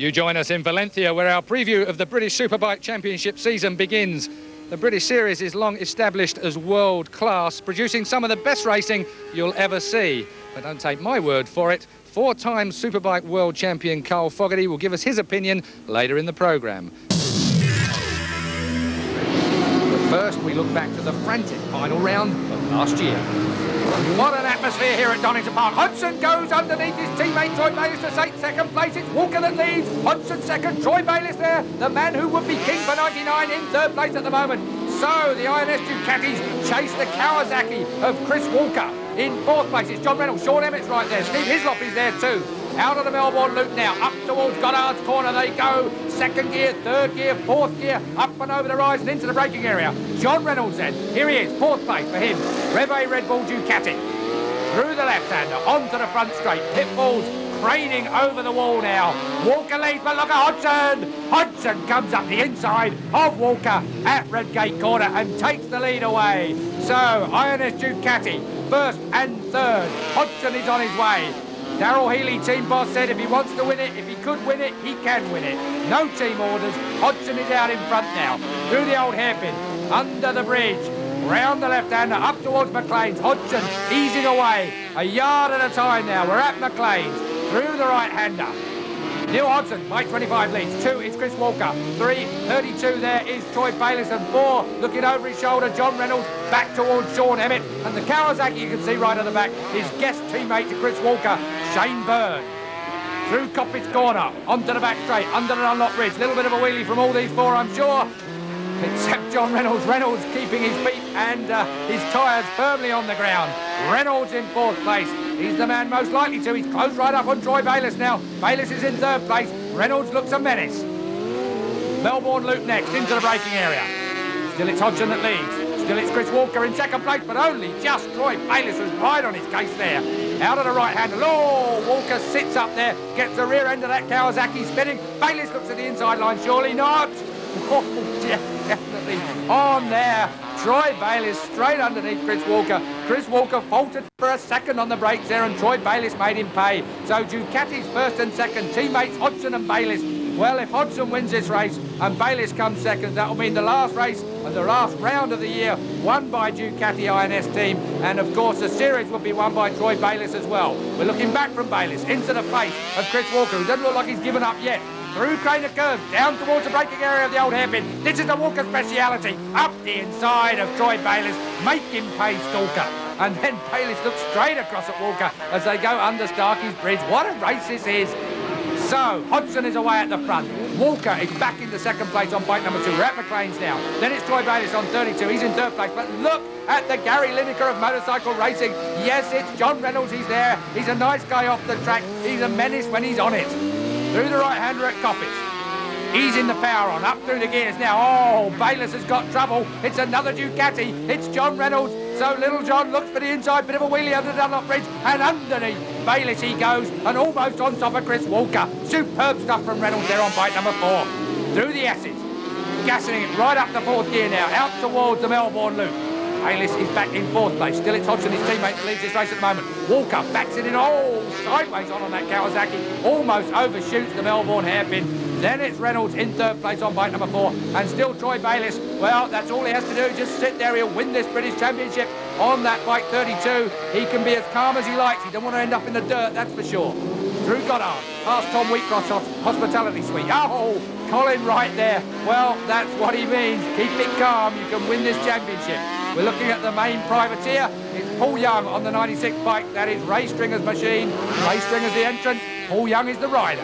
You join us in Valencia, where our preview of the British Superbike Championship season begins. The British Series is long established as world class, producing some of the best racing you'll ever see. But don't take my word for it. Four-time Superbike world champion Carl Fogarty will give us his opinion later in the programme. But first, we look back to the frantic final round of last year. What an atmosphere here at Donington Park. Hodgson goes underneath his teammate Troy Bayliss to take second place. It's Walker that leads. Hodgson second. Troy Bayliss there, the man who would be king for 99, in third place at the moment. So the INS Ducatis chase the Kawasaki of Chris Walker. In fourth place, it's John Reynolds. Sean Emmett's right there. Steve Hislop is there too. Out of the Melbourne loop now, up towards Goddard's corner they go. Second gear, third gear, fourth gear, up and over the rise and into the braking area. John Reynolds then, here he is, fourth place for him. Rev A Red Bull Ducati. Through the left-hander, onto the front straight. Pitfalls craning over the wall now. Walker leads, but look at Hodgson. Hodgson comes up the inside of Walker at Redgate corner and takes the lead away. So, INS Ducati, first and third. Hodgson is on his way. Darryl Healy, team boss, said if he wants to win it, if he could win it, he can win it. No team orders. Hodgson is out in front now. Through the old hairpin, under the bridge, round the left-hander, up towards McLean's. Hodgson easing away, a yard at a time now. We're at McLean's. Through the right-hander. Neil Hodgson, by 25 leads. 2 is Chris Walker. 3, 32 there is Troy Bayliss. And 4, looking over his shoulder, John Reynolds back towards Sean Emmett. And the Kawasaki, you can see right at the back, his guest teammate to Chris Walker, Shane Byrne. Through Coppitt's corner, onto the back straight, under the Dunlop Bridge. Little bit of a wheelie from all these four, I'm sure. Except John Reynolds. Reynolds keeping his feet and his tyres firmly on the ground. Reynolds in fourth place. He's the man most likely to. He's close right up on Troy Bayliss now. Bayliss is in third place. Reynolds looks a menace. Melbourne loop next, into the braking area. Still it's Hodgson that leads. Still it's Chris Walker in second place, but only just Troy Bayliss was right on his case there. Out of the right-hander. Oh, Walker sits up there, gets the rear end of that Kawasaki spinning. Bayliss looks at the inside line, surely not. Oh, definitely on there. Troy Bayliss straight underneath Chris Walker. Chris Walker faltered for a second on the brakes there, and Troy Bayliss made him pay. So Ducati's first and second, teammates Hodgson and Bayliss. Well, if Hodgson wins this race and Bayliss comes second, that will mean the last race and the last round of the year won by Ducati INS team. And of course the series will be won by Troy Bayliss as well. We're looking back from Bayliss into the face of Chris Walker, who doesn't look like he's given up yet. Through Craner Curve, down towards the braking area of the old hairpin. This is the Walker speciality. Up the inside of Troy Bayliss. Make him pay, Stalker. And then Bayliss looks straight across at Walker as they go under Starkey's Bridge. What a race this is. So, Hodgson is away at the front. Walker is back into second place on bike number 2. We're at McLean's now. Then it's Troy Bayliss on 32. He's in third place. But look at the Gary Lineker of motorcycle racing. Yes, it's John Reynolds. He's there. He's a nice guy off the track. He's a menace when he's on it. Through the right-hander at Coppitt. Easing the power on, up through the gears now. Oh, Bayliss has got trouble. It's another Ducati. It's John Reynolds. So Little John looks for the inside, bit of a wheelie under the Dunlop Bridge, and underneath Bayliss he goes, and almost on top of Chris Walker. Superb stuff from Reynolds there on bike number 4. Through the S's, gassing it right up to fourth gear now, out towards the Melbourne loop. Bayliss is back in fourth place. Still it's Hodgson, his teammate, that leads this race at the moment. Walker backs it in, sideways on that Kawasaki. Almost overshoots the Melbourne hairpin. Then it's Reynolds in third place on bike number 4. And still Troy Bayliss. Well, that's all he has to do. Just sit there. He'll win this British Championship on that bike 32. He can be as calm as he likes. He doesn't want to end up in the dirt, that's for sure. Through Goddard, past Tom Wheatcross Hospitality Suite. Oh, Colin right there. Well, that's what he means. Keep it calm. You can win this championship. We're looking at the main privateer. It's Paul Young on the 96 bike. That is Ray Stringer's machine. Ray Stringer's the entrant. Paul Young is the rider.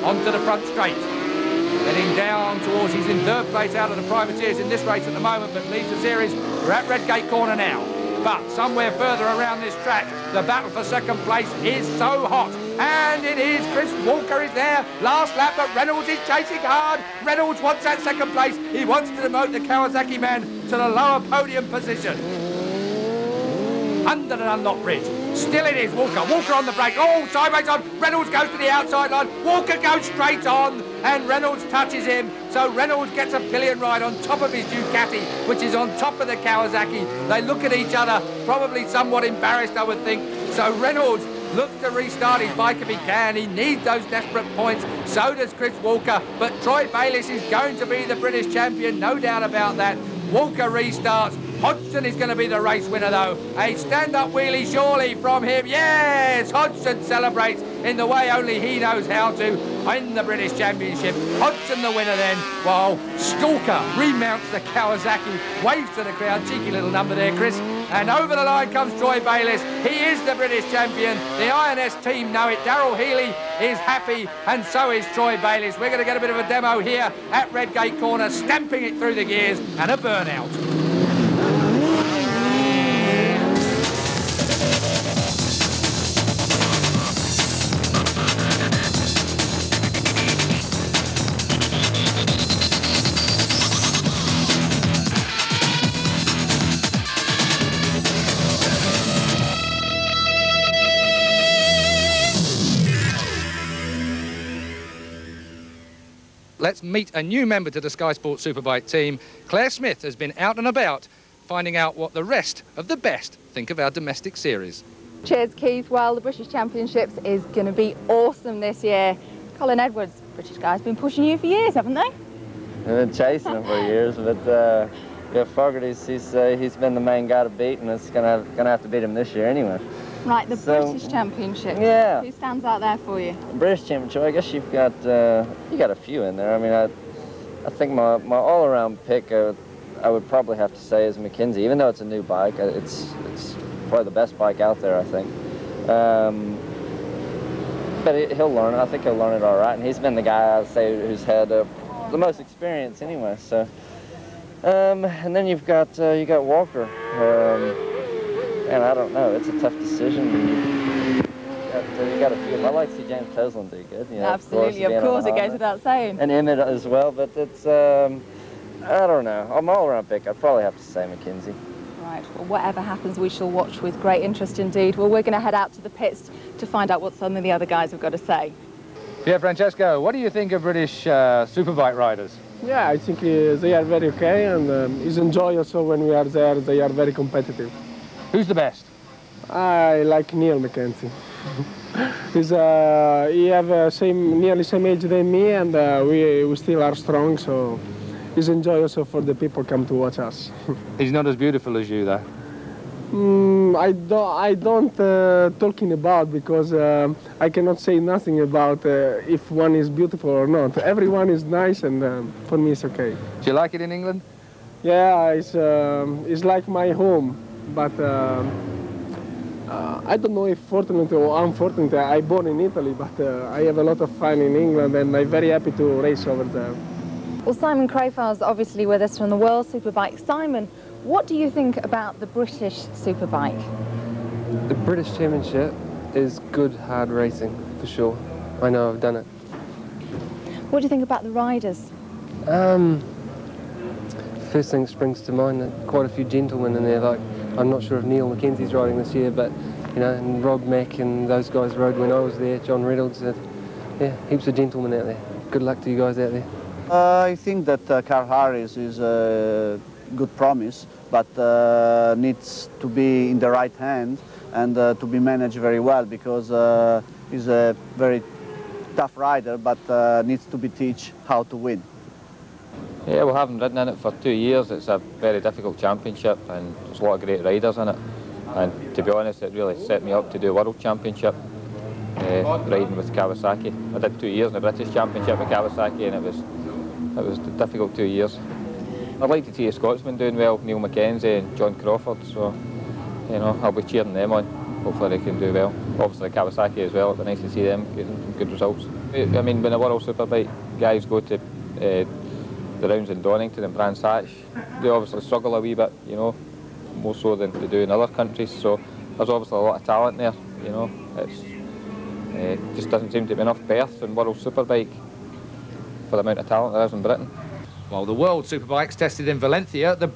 Onto the front straight. Heading down towards, he's in third place out of the privateers in this race at the moment, but leads the series. We're at Redgate corner now. But somewhere further around this track, the battle for second place is so hot. And it is. Chris Walker is there. Last lap, but Reynolds is chasing hard. Reynolds wants that second place. He wants to demote the Kawasaki man to the lower podium position. Under the Dunlop Bridge. Still it is Walker. Walker on the brake. Oh, sideways on. Reynolds goes to the outside line. Walker goes straight on. And Reynolds touches him. So Reynolds gets a pillion ride on top of his Ducati, which is on top of the Kawasaki. They look at each other, probably somewhat embarrassed, I would think. So Reynolds looks to restart his bike if he can. He needs those desperate points. So does Chris Walker. But Troy Bayliss is going to be the British champion, no doubt about that. Walker restarts. Hodgson is going to be the race winner, though. A stand-up wheelie surely from him. Yes, Hodgson celebrates in the way only he knows how to win the British Championship. Hodgson the winner then, while Stalker remounts the Kawasaki, waves to the crowd. Cheeky little number there, Chris. And over the line comes Troy Bayliss. He is the British champion. The INS team know it. Darryl Healy is happy, and so is Troy Bayliss. We're going to get a bit of a demo here at Redgate Corner, stamping it through the gears, and a burnout. Let's meet a new member to the Sky Sports Superbike team. Claire Smith has been out and about, finding out what the rest of the best think of our domestic series. Cheers, Keith. Well, the British Championships is going to be awesome this year. Colin Edwards, British guy's been pushing you for years, haven't they? I've been chasing him for years, but yeah, Fogarty's he's been the main guy to beat, and it's gonna have to beat him this year anyway. Right, the British Championships. Yeah. Who stands out there for you? British Championship. I guess you've got you got a few in there. I mean, I think my all-around pick I would probably have to say is McKenzie, even though it's a new bike. It's probably the best bike out there, I think. But he'll learn it. I think he'll learn it all right, and he's been the guy I'd say who's had the most experience anyway. So, and then you've got Walker. And I don't know, it's a tough decision. You got a few. I like to see James Toseland do good. You know, absolutely, of course, it goes without saying. And Emmett as well, but it's, I don't know. I'm all-around pick. I'd probably have to say McKenzie. Right, well, whatever happens, we shall watch with great interest indeed. Well, we're going to head out to the pits to find out what some of the other guys have got to say. Pier Francesco, what do you think of British Superbike riders? Yeah, I think they are very okay, and it's enjoy also when we are there. They are very competitive. Who's the best? I like Neil McKenzie. He have nearly same age than me, and we still are strong. So it's enjoy also for the people come to watch us. He's not as beautiful as you, though. I don't talking about, because I cannot say nothing about if one is beautiful or not. Everyone is nice, and for me it's okay. Do you like it in England? Yeah, it's like my home. But I don't know if fortunate or unfortunate. I born in Italy, but I have a lot of fun in England, and I'm very happy to race over there. Well, Simon Crowfar's obviously with us from the World Superbike. Simon, what do you think about the British Superbike? The British Championship is good, hard racing, for sure. I know, I've done it. What do you think about the riders? First thing that springs to mind, quite a few gentlemen in there. Like, I'm not sure if Neil McKenzie's riding this year, but you know, and Rob Mack and those guys rode when I was there. John Reynolds, yeah, heaps of gentlemen out there. Good luck to you guys out there. I think that Carl Harris is a good promise, but needs to be in the right hand and to be managed very well, because he's a very tough rider, but needs to be taught how to win. Yeah, we haven't ridden in it for 2 years. It's a very difficult championship, and there's a lot of great riders in it. And to be honest, it really set me up to do World Championship, riding with Kawasaki. I did 2 years in the British Championship with Kawasaki, and it was a difficult 2 years. I'd like to see a Scotsman doing well, Neil McKenzie and John Crawford, so you know, I'll be cheering them on. Hopefully they can do well. Obviously Kawasaki as well, it'd be nice to see them getting some good results. I mean, when the World Superbike guys go to the rounds in Donington and Brands Hatch, they obviously struggle a wee bit, you know, more so than they do in other countries, so there's obviously a lot of talent there, you know. It just doesn't seem to be enough berths in World Superbike for the amount of talent there is in Britain. While the World Superbikes tested in Valencia, the